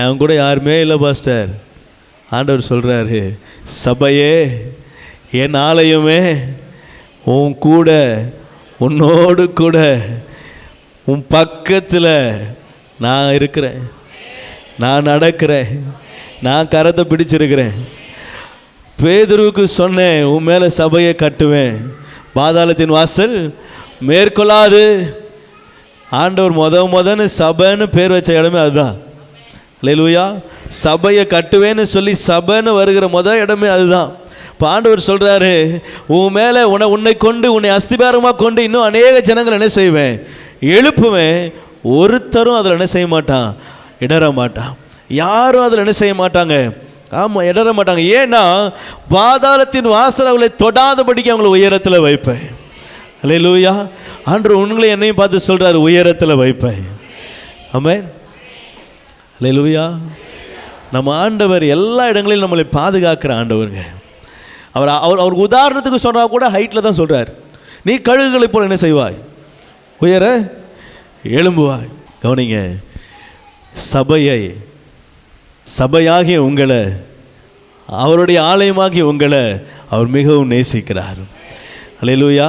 என் கூட யாருமே இல்லை பாஸ்டர். ஆண்டவர் சொல்கிறாரு, சபையே, என் ஆலயமே, உன் கூட, உன்னோடு கூட, உன் பக்கத்தில் நான் இருக்கிறேன், நான் நடக்கிறேன், நான் கரத்தை பிடிச்சிருக்கிறேன். பேதுருவுக்கு சொன்னேன், உன் மேலே சபையை கட்டுவேன், பாதாளத்தின் வாசல் மேற்கொள்ளாது. ஆண்டவர் முதன்னு சபைன்னு பேர் வச்ச இடமே அதுதான். அல்லேலூயா. சபையை கட்டுவேன்னு சொல்லி சபைன்னு வருகிற இடமே அதுதான். இப்போ ஆண்டவர் சொல்கிறாரு, உன் மேலே உன்னை கொண்டு, உன்னை அஸ்திபாரமாக கொண்டு இன்னும் அநேக ஜனங்கள் என்ன செய்வேன், எழுப்புவேன். ஒருத்தரும் அதில் என்ன செய்ய மாட்டான், இடற மாட்டான். யாரும் அதில் என்ன செய்ய மாட்டாங்க, ஆமாம், இடற மாட்டாங்க. ஏன்னா பாதாளத்தின் வாசல் அவளை தொடாதபடிக்கு அவங்களை உயரத்தில் வைப்பேன். அல்லேலூயா. ஆண்டவர் உங்களை என்னையும் பார்த்து சொல்கிறாரு, உயரத்தில் வைப்பேன். ஆமென். அல்லேலூயா. நம்ம ஆண்டவர் எல்லா இடங்களிலும் நம்மளை பாதுகாக்கிற ஆண்டவருங்க. அவர் உதாரணத்துக்கு சொல்கிறா கூட ஹைட்டில் தான் சொல்கிறார். நீ கழுகுகளை போல் என்ன செய்வாய், உயர எழும்புவாய். கவனிங்க, சபையாகிய உங்களை, அவருடைய ஆலயமாகிய உங்களை அவர் மிகவும் நேசிக்கிறார். அல்லேலூயா.